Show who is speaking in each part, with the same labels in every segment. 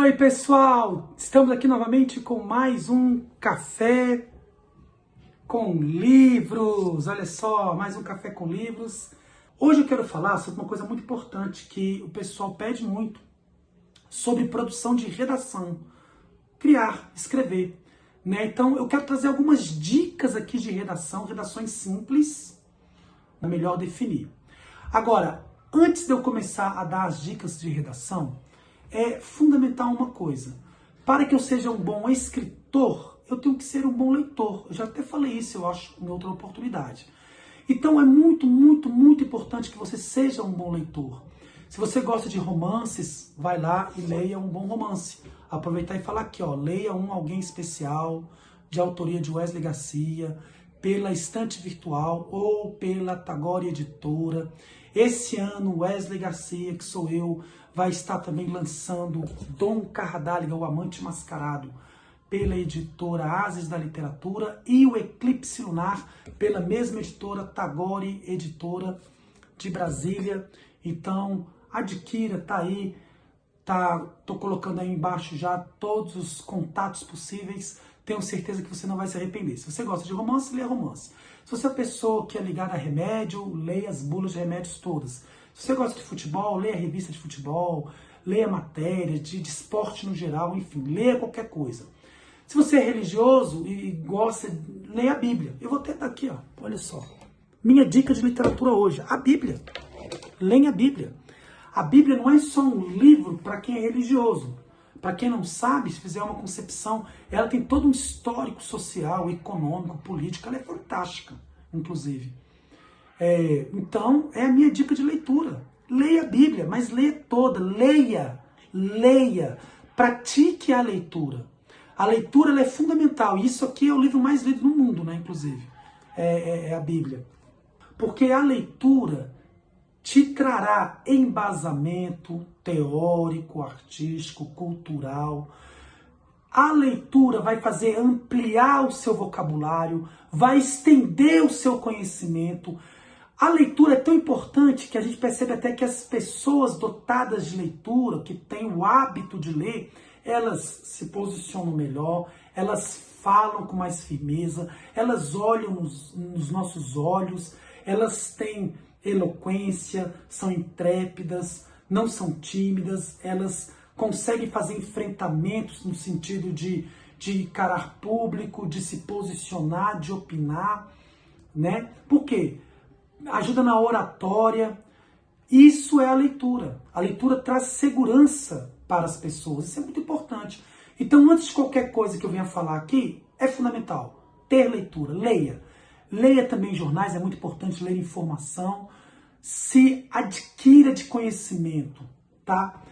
Speaker 1: Oi, pessoal! Estamos aqui novamente com mais um café com livros. Olha só, mais um café com livros. Hoje eu quero falar sobre uma coisa muito importante que o pessoal pede muito, sobre produção de redação, criar, escrever, né? Então eu quero trazer algumas dicas aqui de redação, redações simples, para melhor definir. Agora, antes de eu começar a dar as dicas de redação, é fundamental uma coisa. Para que eu seja um bom escritor, eu tenho que ser um bom leitor. Eu já até falei isso, eu acho, em outra oportunidade. Então é muito importante que você seja um bom leitor. Se você gosta de romances, vai lá e leia um bom romance. Aproveitar e falar aqui, ó, leia Alguém Especial, de autoria de Wesley Garcia, pela Estante Virtual ou pela Tagore Editora. Esse ano, Wesley Garcia, que sou eu, vai estar também lançando Dom Cardáliga, o Amante Mascarado, pela editora Ases da Literatura, e o Eclipse Lunar, pela mesma editora, Tagore Editora de Brasília. Então, adquira, tá aí, tô colocando aí embaixo já todos os contatos possíveis. Tenho certeza que você não vai se arrepender. Se você gosta de romance, leia romance. Se você é uma pessoa que é ligada a remédio, leia as bulas de remédios todas. Se você gosta de futebol, leia a revista de futebol, leia matéria de esporte no geral, enfim, leia qualquer coisa. Se você é religioso e gosta, leia a Bíblia. Eu vou até dar aqui, ó, olha só. Minha dica de literatura hoje, a Bíblia. Leia a Bíblia. A Bíblia não é só um livro para quem é religioso. Para quem não sabe, se fizer uma concepção, ela tem todo um histórico social, econômico, político, ela é fantástica, inclusive. Então, é a minha dica de leitura. Leia a Bíblia, mas leia toda, leia, pratique a leitura. A leitura ela é fundamental, e isso aqui é o livro mais lido no mundo, né, inclusive, é a Bíblia. Porque a leitura te trará embasamento teórico, artístico, cultural. A leitura vai fazer ampliar o seu vocabulário, vai estender o seu conhecimento. A leitura é tão importante que a gente percebe até que as pessoas dotadas de leitura, que têm o hábito de ler, elas se posicionam melhor, elas falam com mais firmeza, elas olham nos nossos olhos, elas têm eloquência, são intrépidas, não são tímidas, elas conseguem fazer enfrentamentos no sentido de encarar público, de se posicionar, de opinar, né? Por quê? Ajuda na oratória. Isso é a leitura. A leitura traz segurança para as pessoas. Isso é muito importante. Então, antes de qualquer coisa que eu venha falar aqui, é fundamental ter leitura. Leia. Leia também jornais, é muito importante ler informação. Se adquira de conhecimento, tá?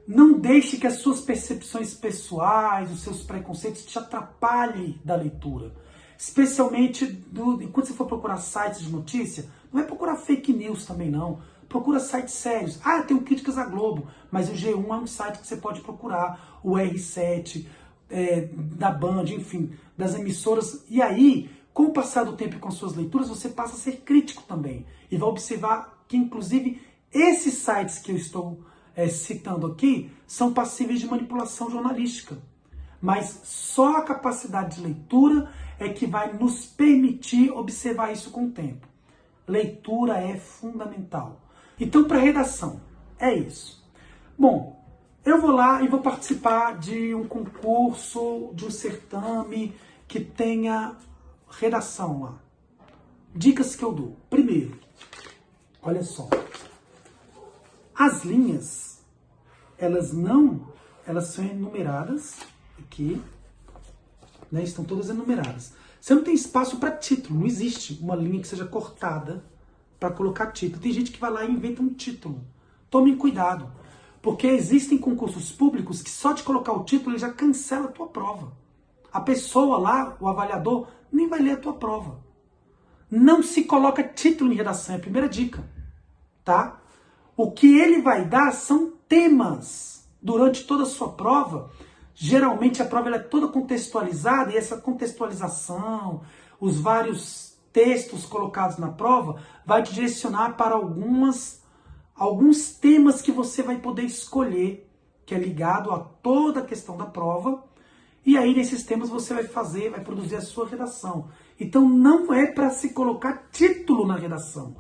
Speaker 1: Não deixe que as suas percepções pessoais, os seus preconceitos te atrapalhem da leitura. Especialmente quando você for procurar sites de notícia, não é procurar fake news também não. Procura sites sérios. Ah, eu tenho Críticas à Globo, mas o G1 é um site que você pode procurar. O R7, da Band, enfim, das emissoras. E aí, com o passar do tempo e com as suas leituras, você passa a ser crítico também. E vai observar que, inclusive, esses sites que eu estou citando aqui são passíveis de manipulação jornalística. Mas só a capacidade de leitura é que vai nos permitir observar isso com o tempo. Leitura é fundamental. Então, para redação, é isso. Bom, eu vou lá e vou participar de um concurso, de um certame que tenha redação lá. Dicas que eu dou. Primeiro, olha só. As linhas, elas são enumeradas aqui, né? Estão todas enumeradas. Você não tem espaço para título, não existe uma linha que seja cortada para colocar título. Tem gente que vai lá e inventa um título. Tomem cuidado, porque existem concursos públicos que só de colocar o título ele já cancela a tua prova. A pessoa lá, o avaliador, nem vai ler a tua prova. Não se coloca título em redação, é a primeira dica, tá? O que ele vai dar são temas. Durante toda a sua prova, geralmente a prova ela é toda contextualizada, e essa contextualização, os vários textos colocados na prova, vai te direcionar para alguns temas que você vai poder escolher, que é ligado a toda a questão da prova. E aí, nesses temas, você vai produzir a sua redação. Então, não é para se colocar título na redação.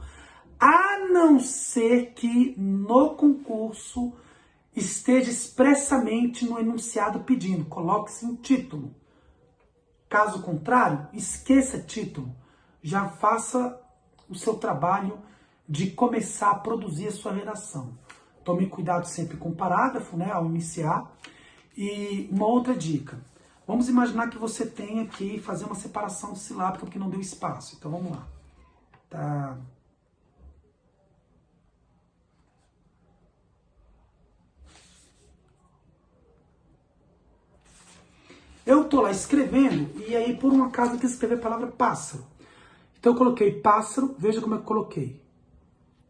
Speaker 1: A não ser que no concurso esteja expressamente no enunciado pedindo. Coloque-se um título. Caso contrário, esqueça título. Já faça o seu trabalho de começar a produzir a sua redação. Tome cuidado sempre com o parágrafo, né, ao iniciar. E uma outra dica. Vamos imaginar que você tenha que fazer uma separação silábica porque não deu espaço. Então vamos lá. Tá. Eu tô lá escrevendo e aí por um acaso eu quis escrever a palavra pássaro. Então eu coloquei pássaro, veja como é que eu coloquei.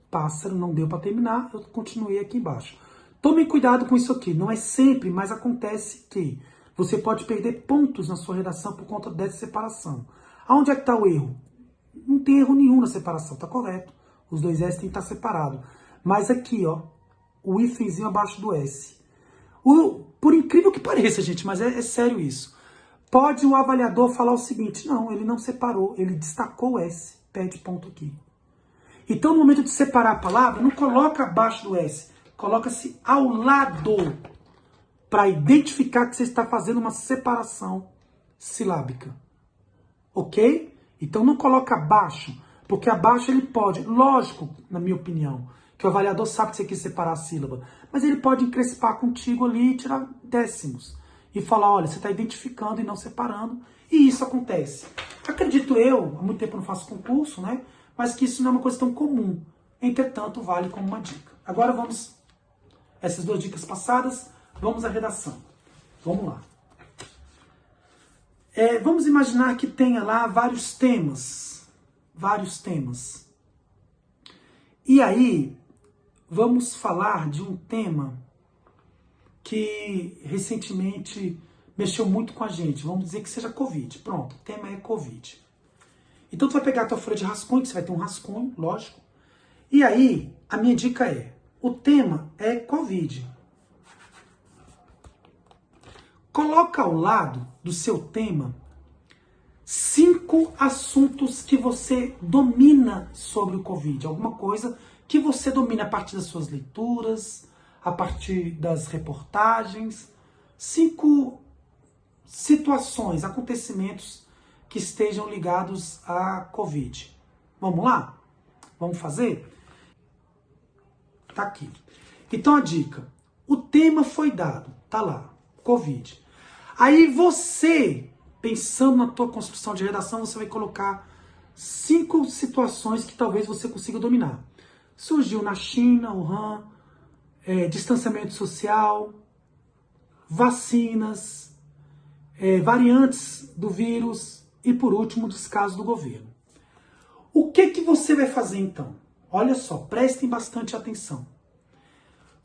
Speaker 1: Pássaro, não deu para terminar, eu continuei aqui embaixo. Tome cuidado com isso aqui, não é sempre, mas acontece que você pode perder pontos na sua redação por conta dessa separação. Aonde é que está o erro? Não tem erro nenhum na separação, está correto. Os dois S tem que estar separados. Mas aqui, ó, o hífenzinho abaixo do S. Por incrível que pareça, gente, mas é sério isso. Pode o avaliador falar o seguinte, não, ele não separou, ele destacou o S, perde ponto aqui. Então, no momento de separar a palavra, não coloca abaixo do S, coloca-se ao lado, para identificar que você está fazendo uma separação silábica. Ok? Então, não coloca abaixo, porque abaixo ele pode, lógico, na minha opinião, que o avaliador sabe que você quis separar a sílaba, mas ele pode encrespar contigo ali e tirar décimos. E falar, olha, você está identificando e não separando, e isso acontece. Acredito eu, há muito tempo eu não faço concurso, né? Mas que isso não é uma coisa tão comum. Entretanto, vale como uma dica. Agora vamos, essas duas dicas passadas, vamos à redação. Vamos lá. Vamos imaginar que tenha lá vários temas. Vários temas. E aí, vamos falar de um tema que recentemente mexeu muito com a gente. Vamos dizer que seja Covid. Pronto, o tema é Covid. Então, tu vai pegar a tua folha de rascunho, que você vai ter um rascunho, lógico. E aí, a minha dica é, o tema é Covid. Coloca ao lado do seu tema 5 assuntos que você domina sobre o Covid. Alguma coisa que você domina a partir das suas leituras, a partir das reportagens. 5 situações, acontecimentos que estejam ligados à Covid. Vamos lá? Vamos fazer? Tá aqui. Então a dica. O tema foi dado. Tá lá. Covid. Aí você, pensando na tua construção de redação, você vai colocar 5 situações que talvez você consiga dominar. Surgiu na China, Wuhan, distanciamento social, vacinas, variantes do vírus e, por último, dos casos do governo. O que você vai fazer então? Olha só, prestem bastante atenção.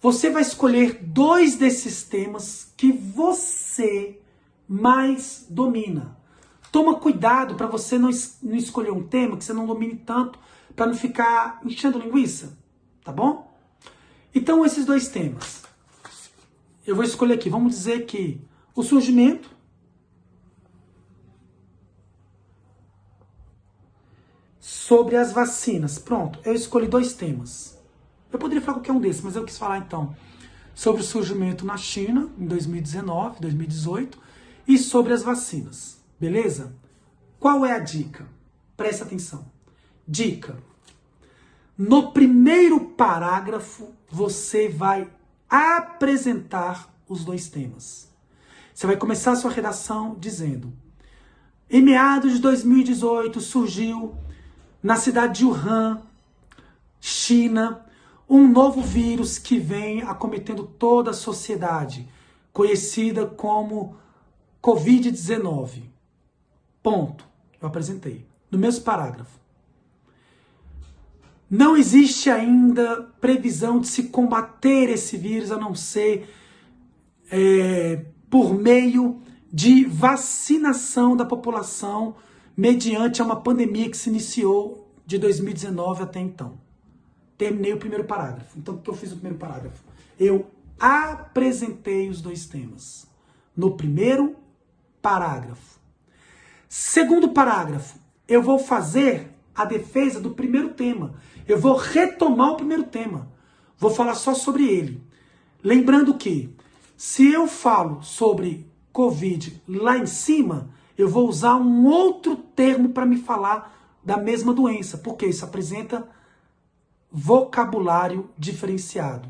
Speaker 1: Você vai escolher 2 desses temas que você mais domina. Toma cuidado para você não escolher um tema que você não domine tanto, para não ficar enchendo linguiça, tá bom? Então, esses 2 temas. Eu vou escolher aqui, vamos dizer que o surgimento sobre as vacinas. Pronto, eu escolhi 2 temas. Eu poderia falar qualquer um desses, mas eu quis falar então sobre o surgimento na China, em 2019, 2018, e sobre as vacinas. Beleza? Qual é a dica? Presta atenção. Dica. No primeiro parágrafo, você vai apresentar os 2 temas. Você vai começar a sua redação dizendo: em meados de 2018 surgiu na cidade de Wuhan, China, um novo vírus que vem acometendo toda a sociedade, conhecida como Covid-19. Ponto. Eu apresentei. No mesmo parágrafo. Não existe ainda previsão de se combater esse vírus, a não ser por meio de vacinação da população mediante uma pandemia que se iniciou de 2019 até então. Terminei o primeiro parágrafo. Então, o que eu fiz no primeiro parágrafo? Eu apresentei os dois temas no primeiro parágrafo. Segundo parágrafo, eu vou fazer a defesa do primeiro tema. Eu vou retomar o primeiro tema. Vou falar só sobre ele. Lembrando que, se eu falo sobre Covid lá em cima, eu vou usar um outro termo para me falar da mesma doença, porque isso apresenta vocabulário diferenciado.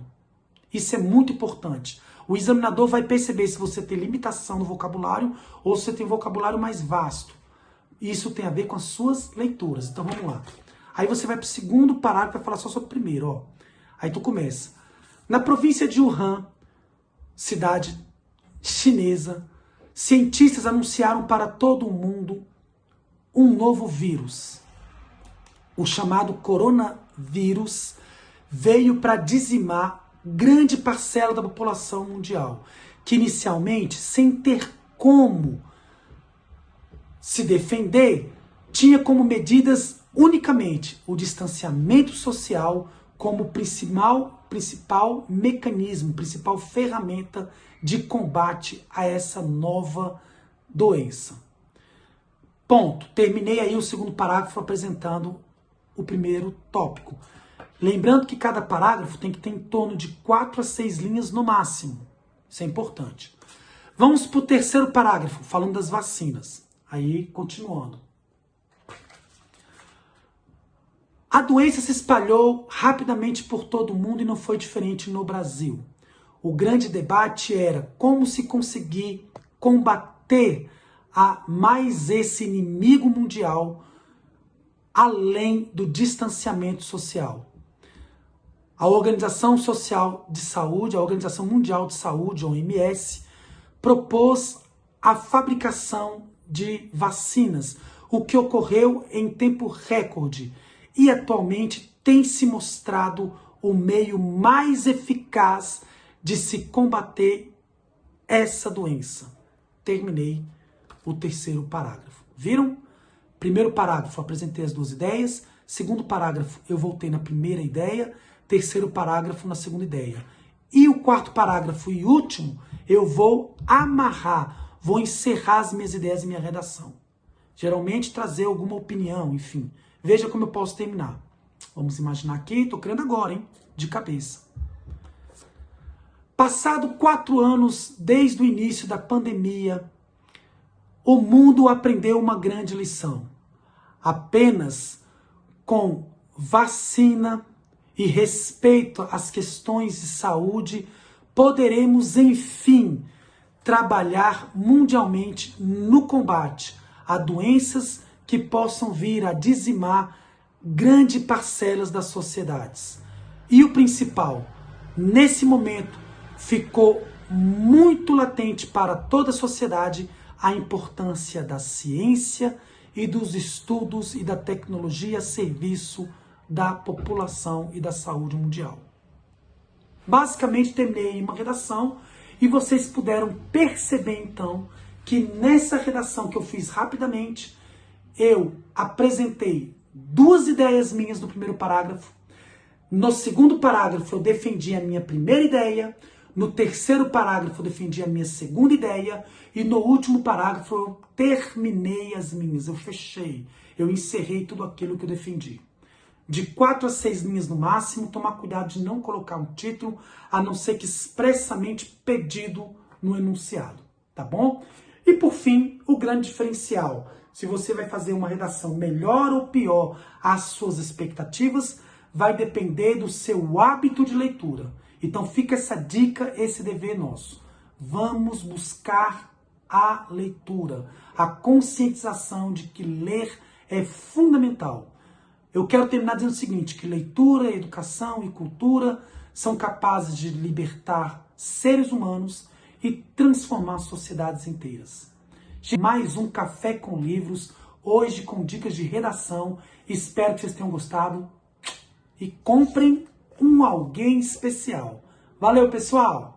Speaker 1: Isso é muito importante. O examinador vai perceber se você tem limitação no vocabulário ou se você tem vocabulário mais vasto. Isso tem a ver com as suas leituras. Então vamos lá. Aí você vai para o segundo parágrafo para falar só sobre o primeiro. Ó. Aí tu começa. Na província de Wuhan, cidade chinesa, cientistas anunciaram para todo o mundo um novo vírus. O chamado coronavírus veio para dizimar grande parcela da população mundial, que inicialmente, sem ter como se defender, tinha como medidas unicamente o distanciamento social como principal mecanismo, principal ferramenta de combate a essa nova doença. Ponto. Terminei aí o segundo parágrafo apresentando o primeiro tópico. Lembrando que cada parágrafo tem que ter em torno de 4 a 6 linhas no máximo. Isso é importante. Vamos para o terceiro parágrafo, falando das vacinas. Aí, continuando. A doença se espalhou rapidamente por todo o mundo e não foi diferente no Brasil. O grande debate era como se conseguir combater mais esse inimigo mundial além do distanciamento social. A Organização Social de Saúde, a Organização Mundial de Saúde, OMS, propôs a fabricação de vacinas, o que ocorreu em tempo recorde e atualmente tem se mostrado o meio mais eficaz de se combater essa doença. Terminei o terceiro parágrafo. Viram? Primeiro parágrafo, apresentei as duas ideias. Segundo parágrafo, eu voltei na primeira ideia. Terceiro parágrafo, na segunda ideia. E o quarto parágrafo e último, eu vou amarrar, vou encerrar as minhas ideias e minha redação. Geralmente trazer alguma opinião, enfim. Veja como eu posso terminar. Vamos imaginar aqui, estou criando agora, hein? De cabeça. Passado 4 anos desde o início da pandemia, o mundo aprendeu uma grande lição. Apenas com vacina e respeito às questões de saúde, poderemos, enfim, trabalhar mundialmente no combate a doenças que possam vir a dizimar grandes parcelas das sociedades. E o principal, nesse momento, ficou muito latente para toda a sociedade a importância da ciência e dos estudos e da tecnologia a serviço da população e da saúde mundial. Basicamente, terminei uma redação e vocês puderam perceber, então, que nessa redação que eu fiz rapidamente, eu apresentei 2 ideias minhas no primeiro parágrafo. No segundo parágrafo, eu defendi a minha primeira ideia. No terceiro parágrafo, eu defendi a minha segunda ideia. E no último parágrafo, eu terminei as minhas. Eu fechei. Eu encerrei tudo aquilo que eu defendi. De 4 a 6 linhas no máximo, tomar cuidado de não colocar um título, a não ser que expressamente pedido no enunciado, tá bom? E por fim, o grande diferencial. Se você vai fazer uma redação melhor ou pior às suas expectativas, vai depender do seu hábito de leitura. Então fica essa dica, esse dever nosso. Vamos buscar a leitura, a conscientização de que ler é fundamental. Eu quero terminar dizendo o seguinte, que leitura, educação e cultura são capazes de libertar seres humanos e transformar sociedades inteiras. Mais um Café com Livros, hoje com dicas de redação. Espero que vocês tenham gostado e comprem um alguém especial. Valeu, pessoal!